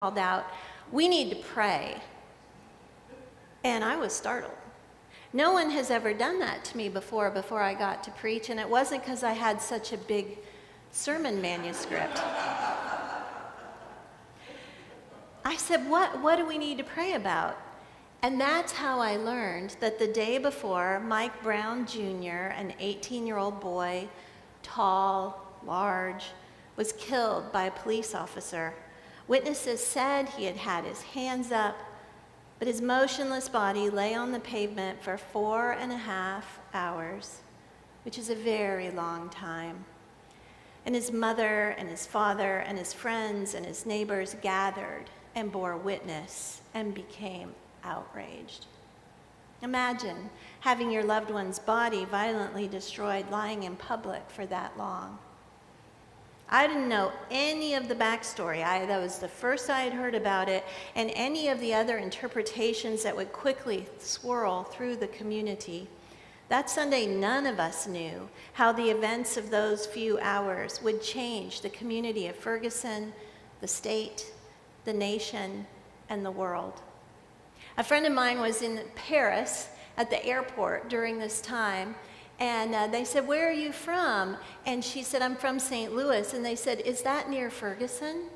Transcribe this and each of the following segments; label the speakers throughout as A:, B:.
A: called out, "We need to pray." And I was startled. No one has ever done that to me before I got to preach, and it wasn't because I had such a big sermon manuscript. I said, what do we need to pray about? And that's how I learned that the day before, Mike Brown Jr., an 18-year-old boy, tall, large, was killed by a police officer. Witnesses said he had had his hands up, but his motionless body lay on the pavement for 4.5 hours, which is a very long time. And his mother and his father and his friends and his neighbors gathered and bore witness and became outraged. Imagine having your loved one's body violently destroyed lying in public for that long. I didn't know any of the backstory. That was the first I had heard about it, and any of the other interpretations that would quickly swirl through the community. That Sunday, none of us knew how the events of those few hours would change the community of Ferguson, the state, the nation, and the world. A friend of mine was in Paris at the airport during this time, and they said, "Where are you from?" And she said, "I'm from St. Louis." And they said, "Is that near Ferguson?"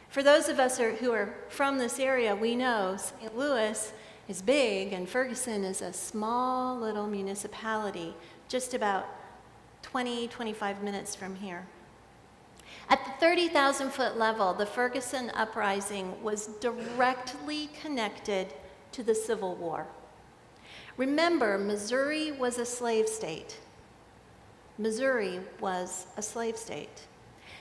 A: For those of us who are from this area, we know St. Louis is big and Ferguson is a small little municipality, just about 25 minutes from here. At the 30,000-foot level, the Ferguson uprising was directly connected to the Civil War. Remember, Missouri was a slave state. Missouri was a slave state.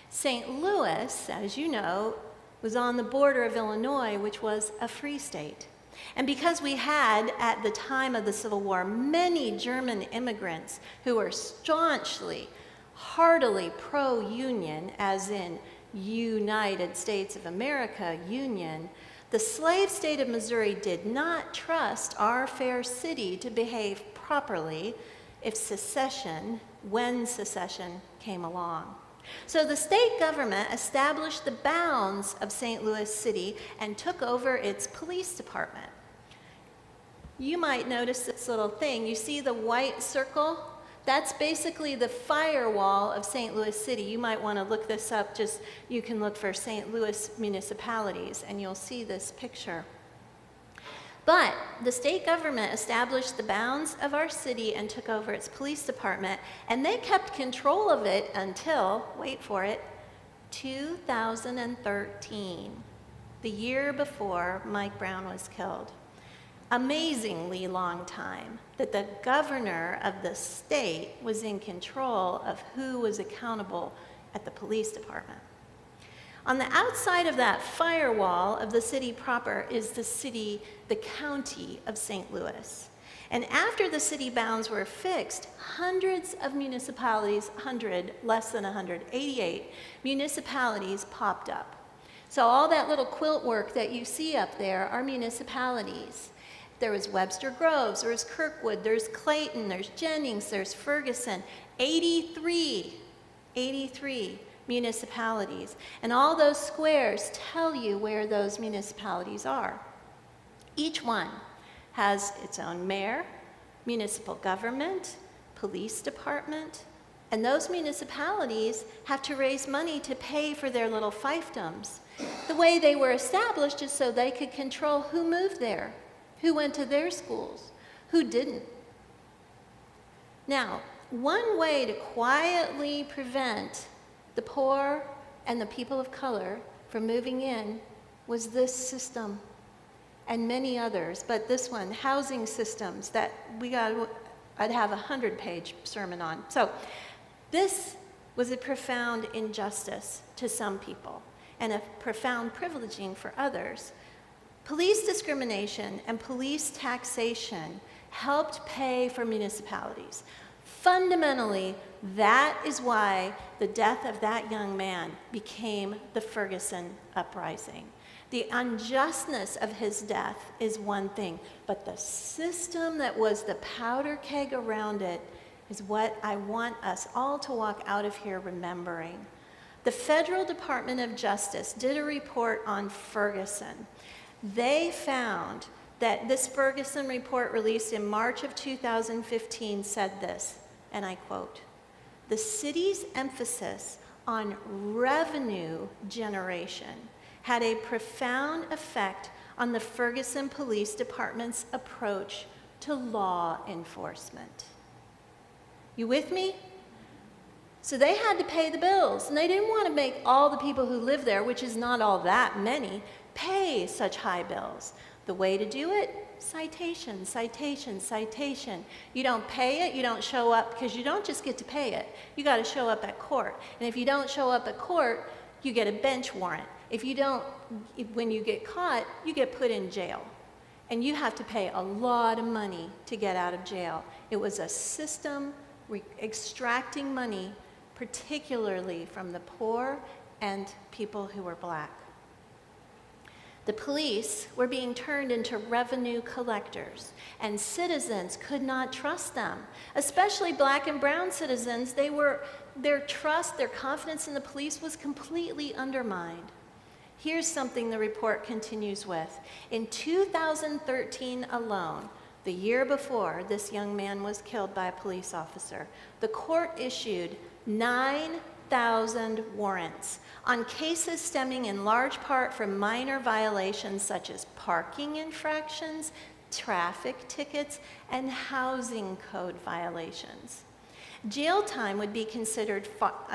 A: St. Louis, as you know, was on the border of Illinois, which was a free state. And because we had, at the time of the Civil War, many German immigrants who were staunchly, heartily pro-Union, as in United States of America, Union, the slave state of Missouri did not trust our fair city to behave properly when secession came along. So the state government established the bounds of St. Louis City and took over its police department. You might notice this little thing. You see the white circle? That's basically the firewall of St. Louis City. You might want to look this up. You can look for St. Louis municipalities, and you'll see this picture. But the state government established the bounds of our city and took over its police department, and they kept control of it until, wait for it, 2013, the year before Mike Brown was killed. Amazingly long time that the governor of the state was in control of who was accountable at the police department. On the outside of that firewall of the city proper is the county of St. Louis. And after the city bounds were fixed, hundreds of municipalities, less than 188 municipalities popped up. So all that little quilt work that you see up there are municipalities. There was Webster Groves, there was Kirkwood, there's Clayton, there's Jennings, there's Ferguson, 83 municipalities. And all those squares tell you where those municipalities are. Each one has its own mayor, municipal government, police department, and those municipalities have to raise money to pay for their little fiefdoms. The way they were established is so they could control who moved there, who went to their schools, who didn't. Now, one way to quietly prevent the poor and the people of color from moving in was this system and many others, but this one, housing systems, that I'd have a 100-page sermon on. So this was a profound injustice to some people and a profound privileging for others. Police discrimination and police taxation helped pay for municipalities. Fundamentally, that is why the death of that young man became the Ferguson uprising. The unjustness of his death is one thing, but the system that was the powder keg around it is what I want us all to walk out of here remembering. The Federal Department of Justice did a report on Ferguson. They found that this Ferguson report released in March of 2015 said this, and I quote, "The city's emphasis on revenue generation had a profound effect on the Ferguson Police Department's approach to law enforcement." You with me? So they had to pay the bills, and they didn't want to make all the people who live there, which is not all that many, pay such high bills. The way to do it? Citation, citation, citation. You don't pay it, you don't show up, because you don't just get to pay it. You got to show up at court. And if you don't show up at court, you get a bench warrant. If you don't, when you get caught, you get put in jail. And you have to pay a lot of money to get out of jail. It was a system extracting money, particularly from the poor and people who were black. The police were being turned into revenue collectors, and citizens could not trust them, especially black and brown citizens. Their trust, their confidence in the police was completely undermined. Here's something the report continues with. In 2013 alone, the year before this young man was killed by a police officer, the court issued 9,000 warrants on cases stemming in large part from minor violations such as parking infractions, traffic tickets, and housing code violations. Jail time would be considered,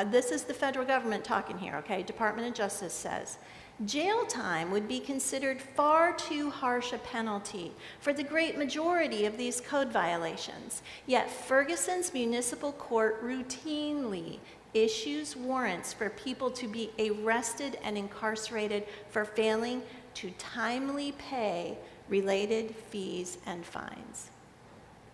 A: this is the federal government talking here, okay? Department of Justice says, jail time would be considered far too harsh a penalty for the great majority of these code violations. Yet Ferguson's municipal court routinely issues warrants for people to be arrested and incarcerated for failing to timely pay related fees and fines.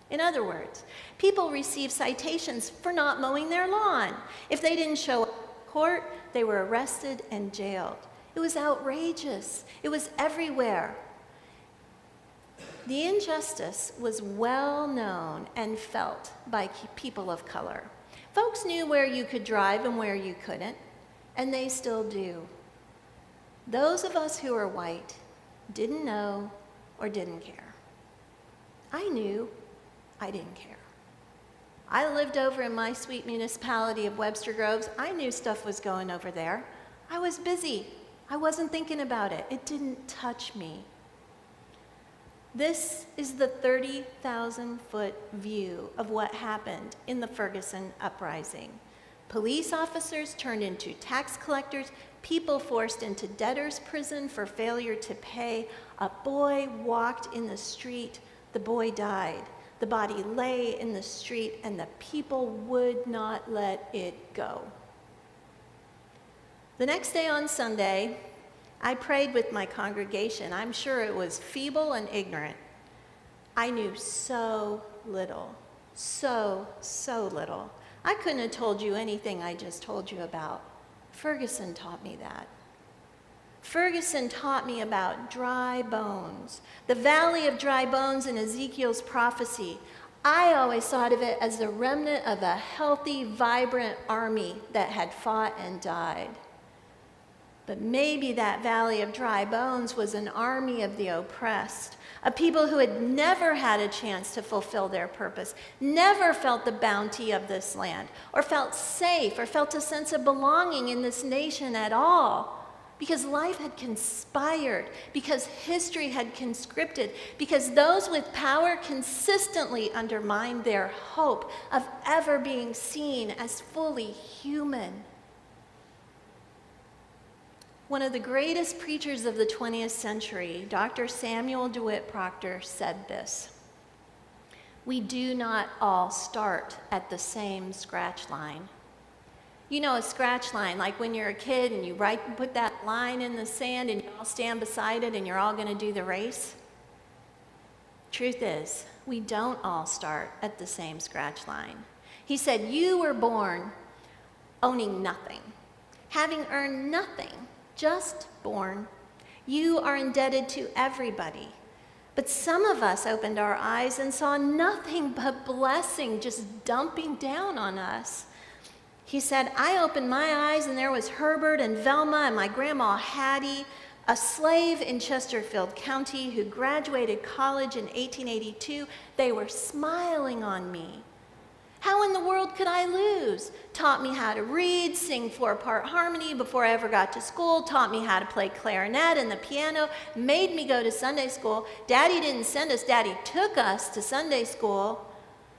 A: In other words, people receive citations for not mowing their lawn. If they didn't show up in court, they were arrested and jailed. It was outrageous. It was everywhere. The injustice was well known and felt by people of color. Folks knew where you could drive and where you couldn't, and they still do. Those of us who are white didn't know or didn't care. I knew, I didn't care. I lived over in my sweet municipality of Webster Groves. I knew stuff was going over there. I was busy. I wasn't thinking about it. It didn't touch me. This is the 30,000-foot view of what happened in the Ferguson uprising. Police officers turned into tax collectors, people forced into debtor's prison for failure to pay. A boy walked in the street, the boy died. The body lay in the street, and the people would not let it go. The next day on Sunday, I prayed with my congregation. I'm sure it was feeble and ignorant. I knew so little, so little. I couldn't have told you anything I just told you about. Ferguson taught me that. Ferguson taught me about dry bones, the valley of dry bones in Ezekiel's prophecy. I always thought of it as the remnant of a healthy, vibrant army that had fought and died. But maybe that valley of dry bones was an army of the oppressed, a people who had never had a chance to fulfill their purpose, never felt the bounty of this land, or felt safe, or felt a sense of belonging in this nation at all. Because life had conspired, because history had conscripted, because those with power consistently undermined their hope of ever being seen as fully human. One of the greatest preachers of the 20th century, Dr. Samuel DeWitt Proctor, said this: "We do not all start at the same scratch line." You know, a scratch line, like when you're a kid and you put that line in the sand and you all stand beside it and you're all going to do the race. Truth is, we don't all start at the same scratch line. He said, you were born owning nothing, having earned nothing, just born. You are indebted to everybody. But some of us opened our eyes and saw nothing but blessing just dumping down on us. He said, I opened my eyes and there was Herbert and Velma and my grandma Hattie, a slave in Chesterfield County who graduated college in 1882. They were smiling on me. How in the world could I lose? Taught me how to read, sing 4-part harmony before I ever got to school, taught me how to play clarinet and the piano, made me go to Sunday school. Daddy didn't send us, Daddy took us to Sunday school.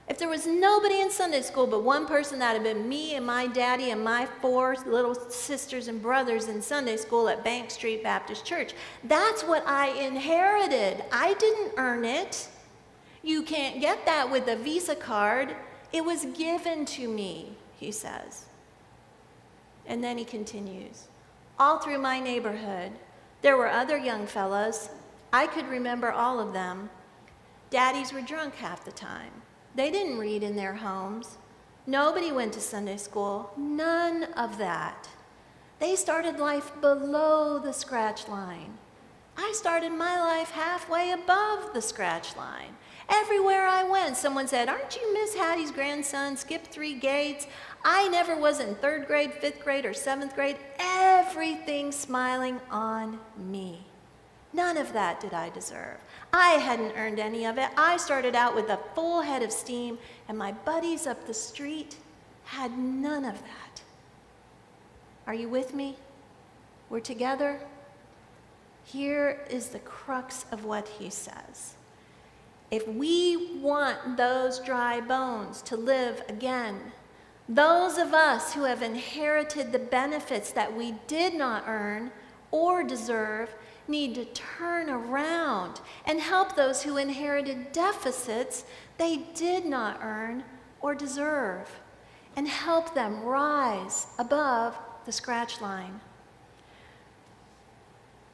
A: If there was nobody in Sunday school but one person, that had been me and my daddy and my 4 little sisters and brothers in Sunday school at Bank Street Baptist Church. That's what I inherited. I didn't earn it. You can't get that with a Visa card. It was given to me, he says. And then he continues. All through my neighborhood, there were other young fellas. I could remember all of them. Daddies were drunk half the time. They didn't read in their homes. Nobody went to Sunday school. None of that. They started life below the scratch line. I started my life halfway above the scratch line. Everywhere I went, someone said, aren't you Miss Hattie's grandson, skipped 3 gates? I never was in 3rd grade, 5th grade, or 7th grade. Everything smiling on me. None of that did I deserve. I hadn't earned any of it. I started out with a full head of steam, and my buddies up the street had none of that. Are you with me? We're together? Here is the crux of what he says. If we want those dry bones to live again, those of us who have inherited the benefits that we did not earn or deserve need to turn around and help those who inherited deficits they did not earn or deserve, and help them rise above the scratch line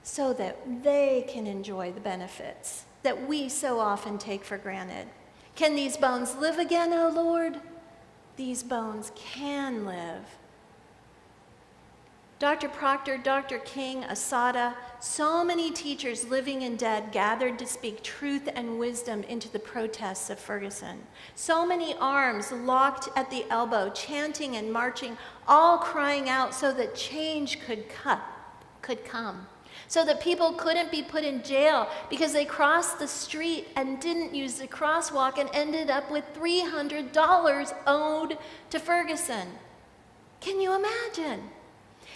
A: so that they can enjoy the benefits that we so often take for granted. Can these bones live again, O Lord? These bones can live. Dr. Proctor, Dr. King, Asada, so many teachers living and dead gathered to speak truth and wisdom into the protests of Ferguson. So many arms locked at the elbow, chanting and marching, all crying out so that change could come. So that people couldn't be put in jail because they crossed the street and didn't use the crosswalk and ended up with $300 owed to Ferguson. Can you imagine?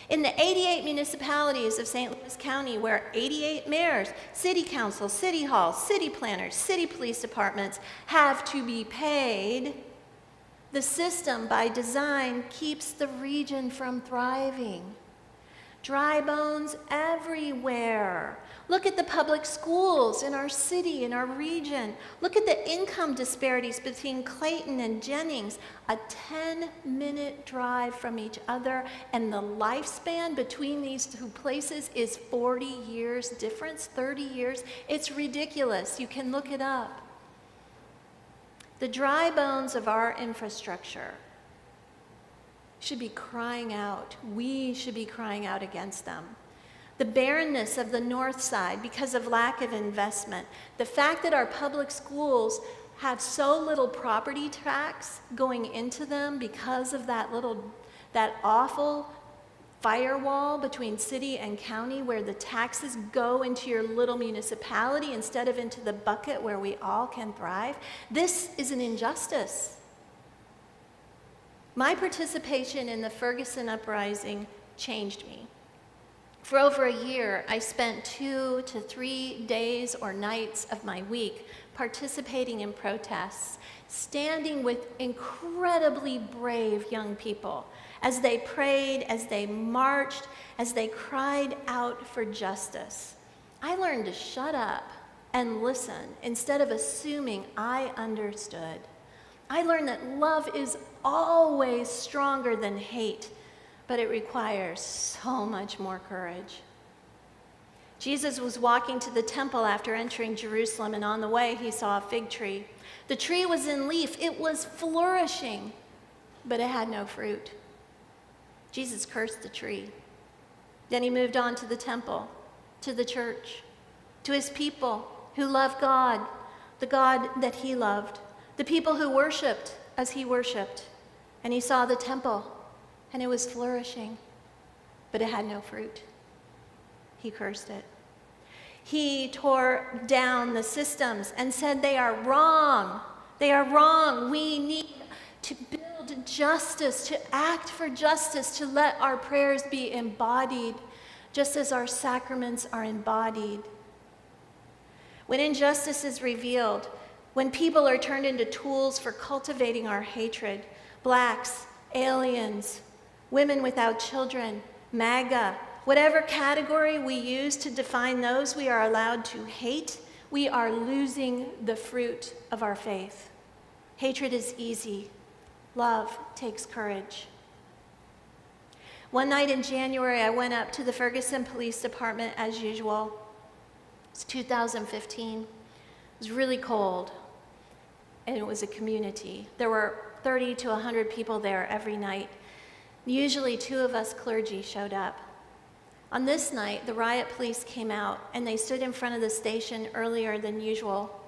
A: In the 88 municipalities of St. Louis County, where 88 mayors, city council, city halls, city planners, city police departments have to be paid, the system by design keeps the region from thriving. Dry bones everywhere. Look at the public schools in our city, in our region. Look at the income disparities between Clayton and Jennings, a 10-minute drive from each other, and the lifespan between these 2 places is 40 years difference, 30 years. It's ridiculous. You can look it up. The dry bones of our infrastructure should be crying out. We should be crying out against them. The barrenness of the north side because of lack of investment. The fact that our public schools have so little property tax going into them because of that awful firewall between city and county where the taxes go into your little municipality instead of into the bucket where we all can thrive. This is an injustice. My participation in the Ferguson uprising changed me. For over a year, I spent 2 to 3 days or nights of my week participating in protests, standing with incredibly brave young people as they prayed, as they marched, as they cried out for justice. I learned to shut up and listen instead of assuming I understood. I learned that love is always stronger than hate, but it requires so much more courage. Jesus was walking to the temple after entering Jerusalem, and on the way he saw a fig tree. The tree was in leaf. It was flourishing, but it had no fruit. Jesus cursed the tree. Then he moved on to the temple, to the church, to his people who loved God, the God that he loved, the people who worshiped as he worshiped. And he saw the temple, and it was flourishing, but it had no fruit. He cursed it. He tore down the systems and said they are wrong. They are wrong. We need to build justice, to act for justice, to let our prayers be embodied, just as our sacraments are embodied. When injustice is revealed, when people are turned into tools for cultivating our hatred, blacks, aliens, women without children, MAGA, whatever category we use to define those we are allowed to hate, we are losing the fruit of our faith. Hatred is easy. Love takes courage. One night in January, I went up to the Ferguson Police Department as usual. It's 2015. It was really cold, and it was a community. There were 30 to 100 people there every night. Usually 2 of us clergy showed up. On this night, the riot police came out, and they stood in front of the station earlier than usual.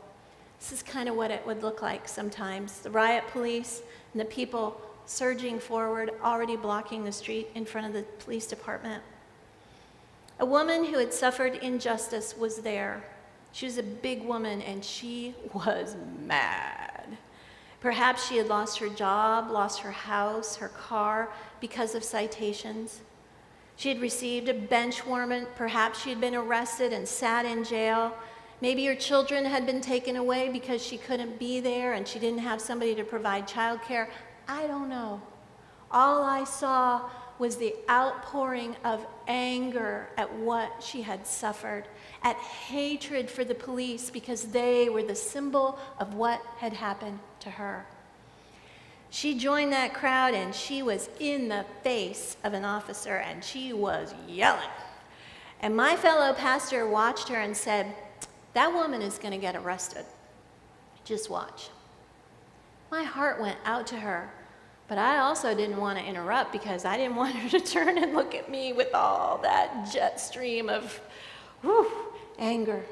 A: This is kind of what it would look like sometimes. The riot police and the people surging forward, already blocking the street in front of the police department. A woman who had suffered injustice was there. She was a big woman, and she was mad. Perhaps she had lost her job, lost her house, her car because of citations. She had received a bench warrant. Perhaps she had been arrested and sat in jail. Maybe her children had been taken away because she couldn't be there and she didn't have somebody to provide childcare. I don't know. All I saw was the outpouring of anger at what she had suffered, at hatred for the police because they were the symbol of what had happened to her. She joined that crowd, and she was in the face of an officer, and she was yelling. And my fellow pastor watched her and said, "That woman is going to get arrested. Just watch." My heart went out to her, but I also didn't want to interrupt because I didn't want her to turn and look at me with all that jet stream of anger.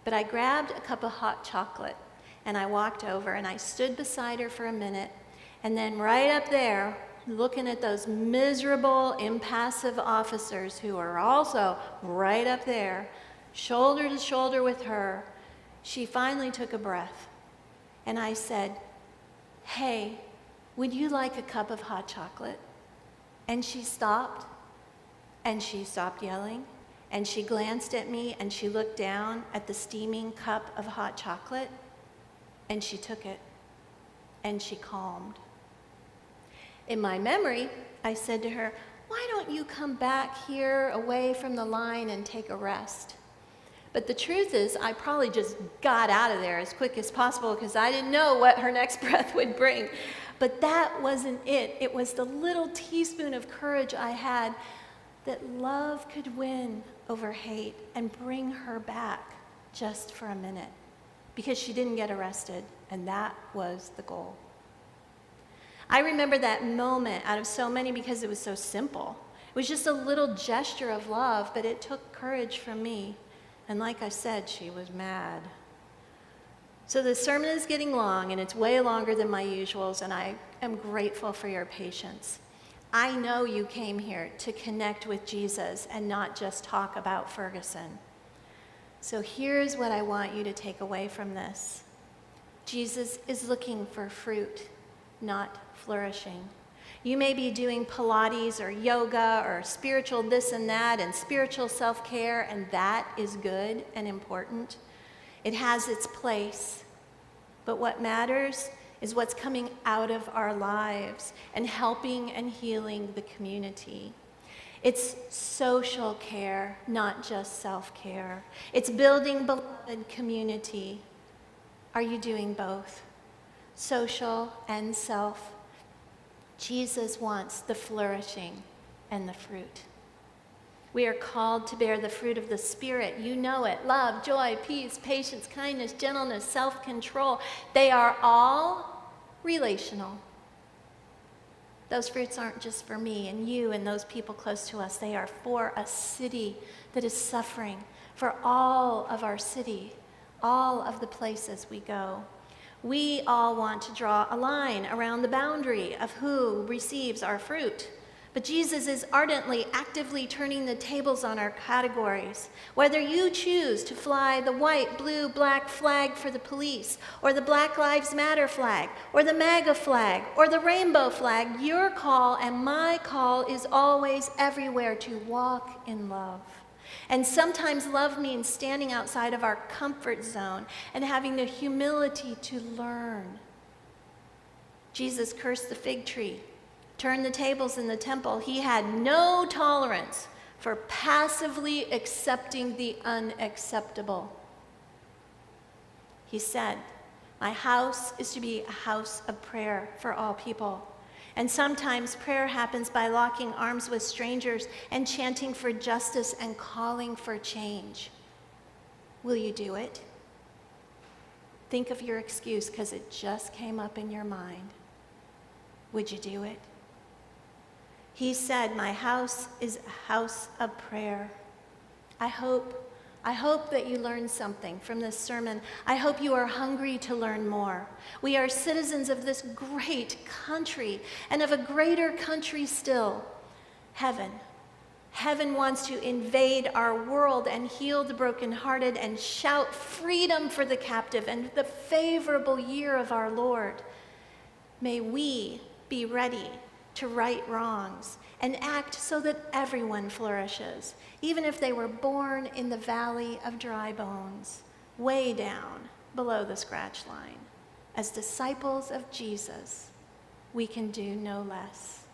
A: But I grabbed a cup of hot chocolate, and I walked over, and I stood beside her for a minute, and then right up there, looking at those miserable, impassive officers who are also right up there, shoulder to shoulder with her, she finally took a breath. And I said, "Hey, would you like a cup of hot chocolate?" And she stopped yelling, and she glanced at me, and she looked down at the steaming cup of hot chocolate, and she took it, and she calmed. In my memory, I said to her, "Why don't you come back here away from the line and take a rest?" But the truth is, I probably just got out of there as quick as possible because I didn't know what her next breath would bring. But that wasn't it. It was the little teaspoon of courage I had that love could win over hate and bring her back just for a minute because she didn't get arrested, and that was the goal. I remember that moment out of so many because it was so simple. It was just a little gesture of love, but it took courage from me. And like I said, she was mad. So the sermon is getting long, and it's way longer than my usuals, and I am grateful for your patience. I know you came here to connect with Jesus and not just talk about Ferguson. So here's what I want you to take away from this. Jesus is looking for fruit, not flourishing. You may be doing Pilates or yoga or spiritual this and that and spiritual self-care, and that is good and important. It has its place. But what matters is what's coming out of our lives and helping and healing the community. It's social care, not just self-care. It's building beloved community. Are you doing both? Social and self. Jesus wants the flourishing and the fruit. We are called to bear the fruit of the Spirit. You know it. Love, joy, peace, patience, kindness, gentleness, self-control. They are all relational. Those fruits aren't just for me and you and those people close to us. They are for a city that is suffering, for all of our city, all of the places we go. We all want to draw a line around the boundary of who receives our fruit. But Jesus is ardently, actively turning the tables on our categories. Whether you choose to fly the white, blue, black flag for the police, or the Black Lives Matter flag, or the MAGA flag, or the rainbow flag, your call and my call is always everywhere to walk in love. And sometimes love means standing outside of our comfort zone and having the humility to learn. Jesus cursed the fig tree, turned the tables in the temple. He had no tolerance for passively accepting the unacceptable. He said, "My house is to be a house of prayer for all people." And sometimes prayer happens by locking arms with strangers and chanting for justice and calling for change. Will you do it? Think of your excuse because it just came up in your mind. Would you do it? He said, "My house is a house of prayer." I hope that you learned something from this sermon. I hope you are hungry to learn more. We are citizens of this great country and of a greater country still, heaven. Heaven wants to invade our world and heal the brokenhearted and shout freedom for the captive and the favorable year of our Lord. May we be ready to right wrongs and act so that everyone flourishes, even if they were born in the valley of dry bones, way down below the scratch line. As disciples of Jesus, we can do no less.